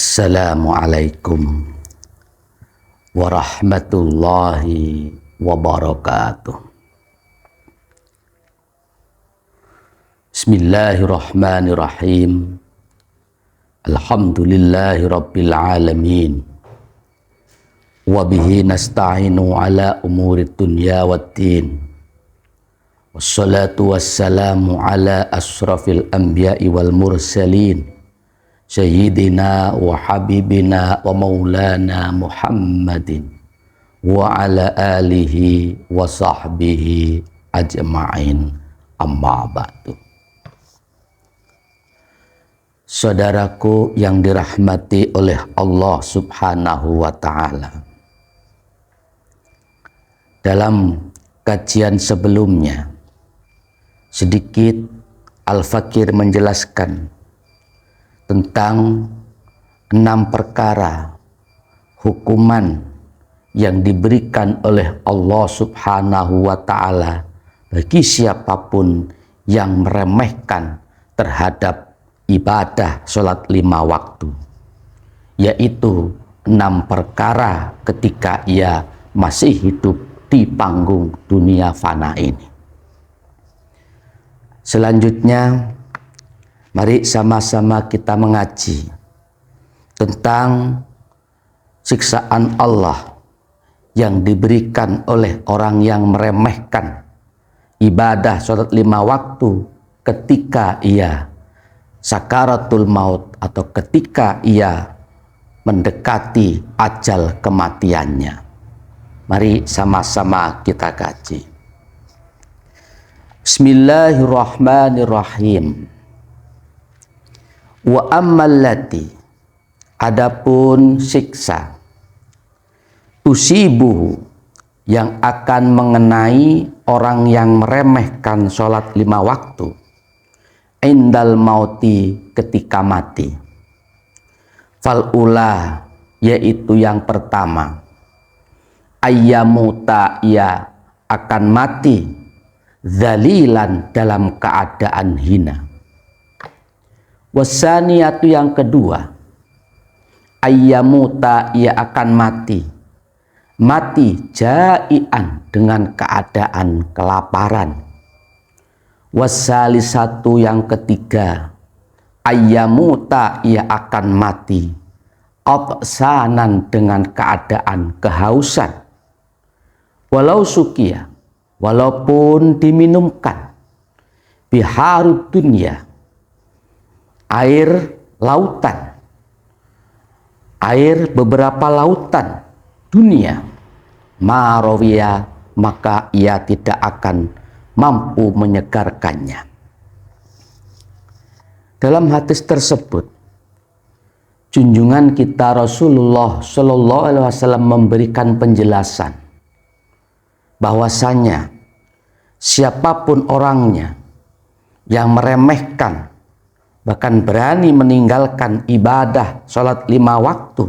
Assalamualaikum warahmatullahi wabarakatuh. Bismillahirrahmanirrahim. Alhamdulillahi rabbil alamin. Wabihi nasta'inu ala umuri dunya waddin. Wassalatu wassalamu ala asrafil anbiya'i wal mursalin. Sayyidina wa habibina wa maulana Muhammadin wa ala alihi wa sahbihi ajma'in, amma ba'du. Saudaraku yang dirahmati oleh Allah subhanahu wa ta'ala, dalam kajian sebelumnya sedikit Al-Fakir menjelaskan tentang 6 perkara hukuman yang diberikan oleh Allah subhanahu wa ta'ala bagi siapapun yang meremehkan terhadap ibadah sholat 5 waktu, yaitu 6 perkara ketika ia masih hidup di panggung dunia fana ini. Selanjutnya, mari sama-sama kita mengaji tentang siksaan Allah yang diberikan oleh orang yang meremehkan ibadah sholat 5 waktu ketika ia sakaratul maut atau ketika ia mendekati ajal kematiannya. Mari sama-sama kita kaji. Bismillahirrahmanirrahim. Wa ammallati, adapun siksa, tusibuhu, yang akan mengenai orang yang meremehkan sholat 5 waktu, indal mauti, ketika mati. Fal'ula, yaitu yang pertama, ayyamuta, ia akan mati, zalilan, dalam keadaan hina. Wasaniyatu, yang kedua, ayyamuta, ia akan mati jai'an, dengan keadaan kelaparan. Wasalisatu, yang ketiga, ayyamuta, ia akan mati absanan, dengan keadaan kehausan. Walau sukia, walaupun diminumkan, biharud dunia, air lautan, air beberapa lautan dunia, marawiya, maka ia tidak akan mampu menyegarkannya. Dalam hadis tersebut, junjungan kita Rasulullah Shallallahu Alaihi Wasallam memberikan penjelasan bahwasanya siapapun orangnya yang meremehkan, bahkan berani meninggalkan ibadah sholat 5 waktu,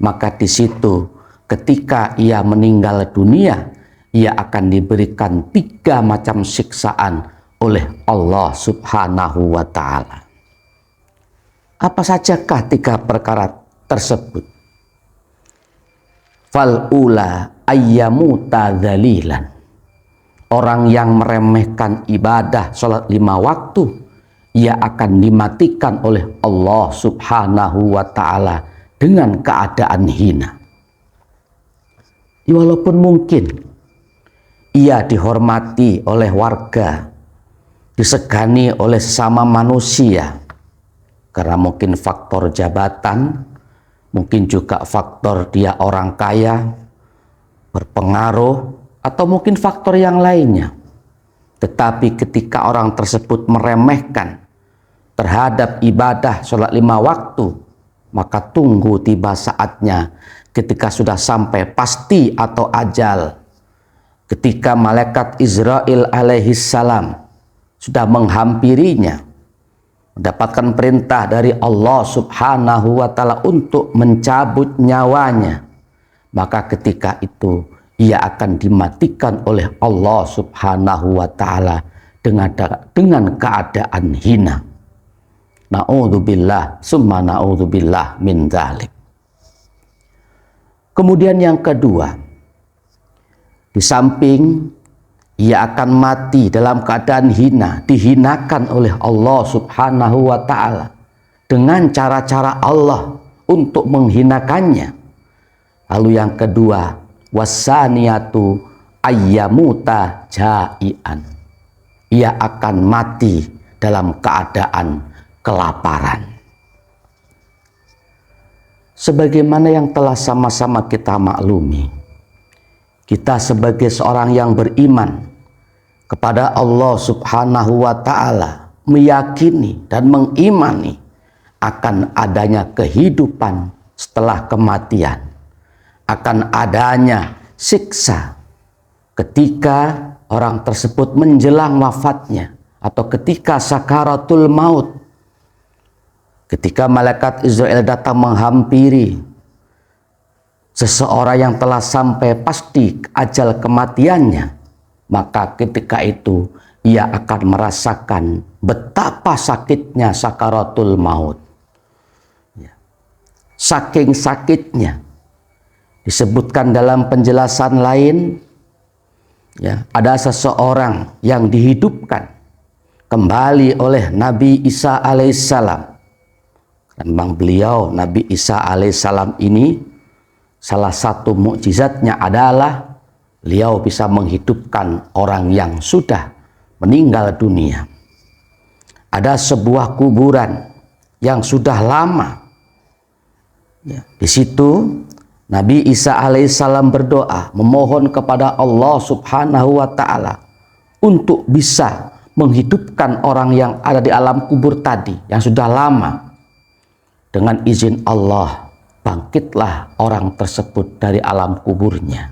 maka di situ ketika ia meninggal dunia, ia akan diberikan 3 macam siksaan oleh Allah subhanahu wa ta'ala. Apa sajakah 3 perkara tersebut? Fal'ula ayyamuta dzalilan, orang yang meremehkan ibadah sholat 5 waktu, ia akan dimatikan oleh Allah subhanahu wa ta'ala dengan keadaan hina. Walaupun mungkin ia dihormati oleh warga, disegani oleh sesama manusia, karena mungkin faktor jabatan, mungkin juga faktor dia orang kaya, berpengaruh, atau mungkin faktor yang lainnya. Tetapi ketika orang tersebut meremehkan terhadap ibadah sholat 5 waktu, maka tunggu tiba saatnya ketika sudah sampai pasti atau ajal, ketika malaikat Israel alaihissalam sudah menghampirinya, mendapatkan perintah dari Allah subhanahu wa ta'ala untuk mencabut nyawanya, maka ketika itu ia akan dimatikan oleh Allah subhanahu wa ta'ala dengan keadaan hina. Na'udzubillah, summa na'udzubillah min dzalik. Kemudian yang kedua, di samping ia akan mati dalam keadaan hina, dihinakan oleh Allah Subhanahu wa ta'ala dengan cara-cara Allah untuk menghinakannya. Lalu yang kedua, wasaniyatu ayyamuta jai'an. Ia akan mati dalam keadaan kelaparan. Sebagaimana yang telah sama-sama kita maklumi, kita sebagai seorang yang beriman kepada Allah Subhanahu wa ta'ala meyakini dan mengimani akan adanya kehidupan setelah kematian, akan adanya siksa ketika orang tersebut menjelang wafatnya atau ketika sakaratul maut, ketika malaikat Israel datang menghampiri seseorang yang telah sampai pasti ajal kematiannya, maka ketika itu ia akan merasakan betapa sakitnya sakaratul maut. Saking sakitnya, disebutkan dalam penjelasan lain, ada seseorang yang dihidupkan kembali oleh Nabi Isa alaihissalam. Memang beliau, Nabi Isa alaihissalam ini, salah satu mukjizatnya adalah beliau bisa menghidupkan orang yang sudah meninggal dunia. Ada sebuah kuburan yang sudah lama. Di situ Nabi Isa alaihissalam berdoa, memohon kepada Allah Subhanahu wa ta'ala untuk bisa menghidupkan orang yang ada di alam kubur tadi yang sudah lama. Dengan izin Allah, bangkitlah orang tersebut dari alam kuburnya.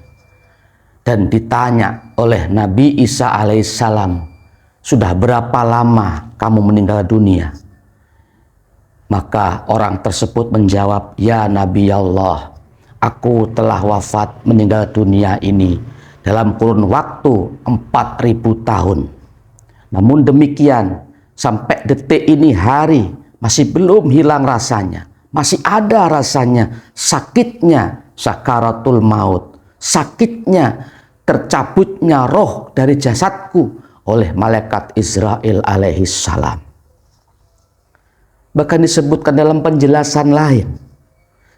Dan ditanya oleh Nabi Isa alaihissalam, sudah berapa lama kamu meninggal dunia? Maka orang tersebut menjawab, ya Nabi Allah, aku telah wafat meninggal dunia ini dalam kurun waktu 4.000 tahun. Namun demikian, sampai detik ini hari masih belum hilang rasanya. Masih ada rasanya sakitnya sakaratul maut. Sakitnya tercabutnya roh dari jasadku oleh malaikat Israel alaihissalam. Bahkan disebutkan dalam penjelasan lain,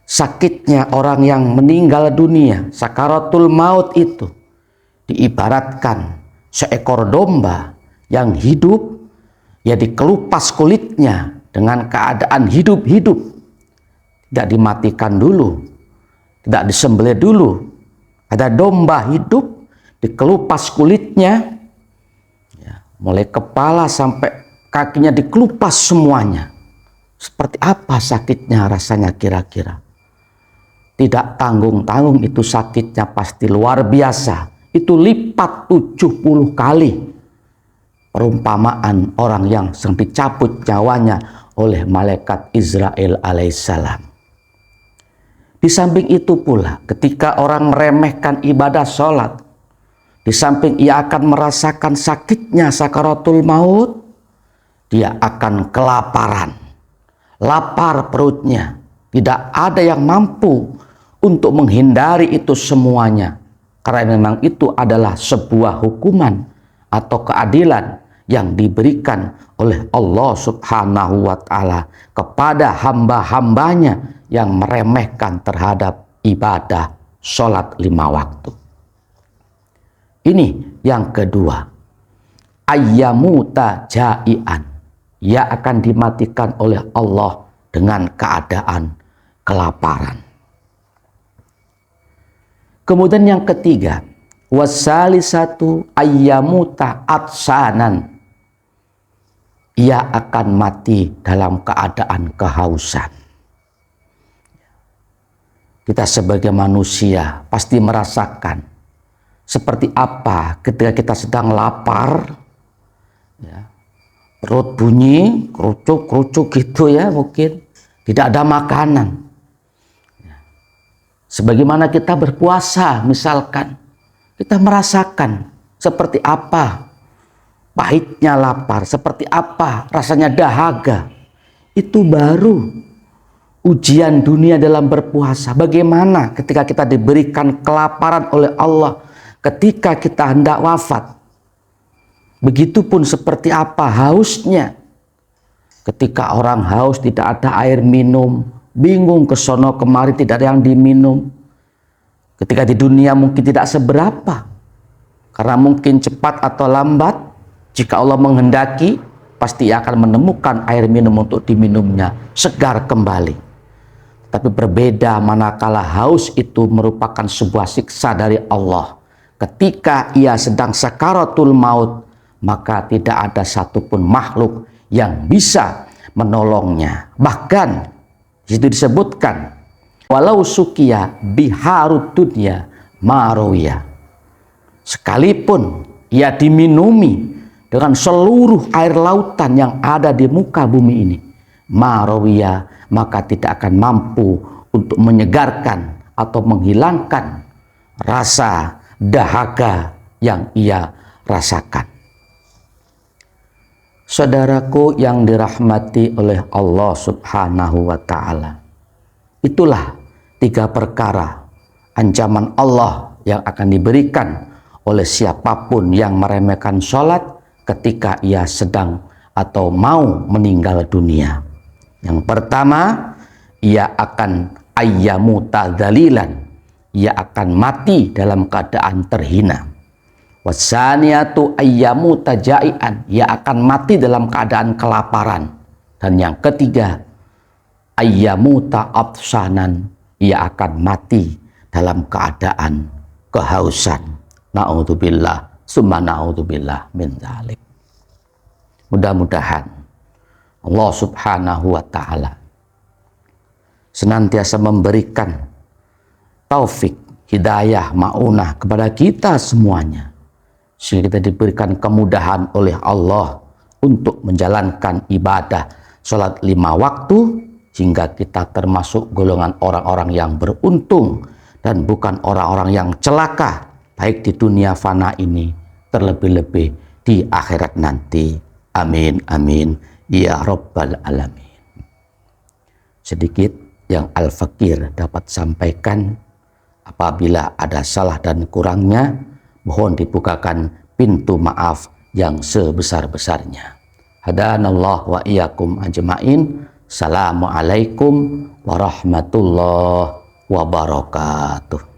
sakitnya orang yang meninggal dunia, sakaratul maut itu diibaratkan seekor domba yang hidup, ya dikelupas kulitnya dengan keadaan hidup-hidup, tidak dimatikan dulu, tidak disembelih dulu. Ada domba hidup, dikelupas kulitnya, mulai kepala sampai kakinya dikelupas semuanya. Seperti apa sakitnya rasanya kira-kira? Tidak tanggung-tanggung, itu sakitnya pasti luar biasa. Itu lipat 70 kali perumpamaan orang yang sedang dicabut nyawanya oleh malaikat Israel alaihissalam. Di samping itu pula, ketika orang meremehkan ibadah sholat, di samping ia akan merasakan sakitnya sakaratul maut, dia akan kelaparan. Lapar perutnya, tidak ada yang mampu untuk menghindari itu semuanya, karena memang itu adalah sebuah hukuman atau keadilan yang diberikan oleh Allah Subhanahu wa ta'ala kepada hamba-hambanya yang meremehkan terhadap ibadah sholat 5 waktu. Ini yang kedua, ayyamuta jai'an. Ia akan dimatikan oleh Allah dengan keadaan kelaparan. Kemudian yang ketiga, wasalisatu ayyamuta atsanan. Ia akan mati dalam keadaan kehausan. Kita sebagai manusia pasti merasakan seperti apa ketika kita sedang lapar, perut bunyi, kerucuk-kerucuk gitu ya, mungkin tidak ada makanan. Sebagaimana kita berpuasa misalkan, kita merasakan seperti apa pahitnya lapar, seperti apa rasanya dahaga. Itu baru ujian dunia dalam berpuasa. Bagaimana ketika kita diberikan kelaparan oleh Allah ketika kita hendak wafat? Begitupun seperti apa hausnya. Ketika orang haus tidak ada air minum, bingung ke sono kemari tidak ada yang diminum. Ketika di dunia mungkin tidak seberapa, karena mungkin cepat atau lambat, jika Allah menghendaki, pasti akan menemukan air minum untuk diminumnya, segar kembali. Tapi berbeda manakala haus itu merupakan sebuah siksa dari Allah. Ketika ia sedang sakaratul maut, maka tidak ada satupun makhluk yang bisa menolongnya. Bahkan itu disebutkan, walau sukia biharud dunya marowiya. Sekalipun ia diminumi dengan seluruh air lautan yang ada di muka bumi ini, marowiya, maka tidak akan mampu untuk menyegarkan atau menghilangkan rasa dahaga yang ia rasakan. Saudaraku yang dirahmati oleh Allah Subhanahu wa Ta'ala, itulah 3 perkara ancaman Allah yang akan diberikan oleh siapapun yang meremehkan sholat ketika ia sedang atau mau meninggal dunia. Yang pertama, ia akan ayyamuta dzalilan, ia akan mati dalam keadaan terhina. Wasaniyatu ayyamuta ja'ian, ia akan mati dalam keadaan kelaparan. Dan yang ketiga, ayyamuta absanan, ia akan mati dalam keadaan kehausan. Na'udzubillah, summa na'udzubillah min dzalik. Mudah-mudahan Allah Subhanahu wa Ta'ala senantiasa memberikan taufik, hidayah, maunah kepada kita semuanya, sehingga kita diberikan kemudahan oleh Allah untuk menjalankan ibadah sholat 5 waktu, hingga kita termasuk golongan orang-orang yang beruntung dan bukan orang-orang yang celaka, baik di dunia fana ini, terlebih-lebih di akhirat nanti. Amin, amin, ya Rabbal Alamin. Sedikit yang Al-Fakir dapat sampaikan. Apabila ada salah dan kurangnya, mohon dibukakan pintu maaf yang sebesar-besarnya. Hadanallah wa iyyakum ajmain. Assalamualaikum warahmatullahi wabarakatuh.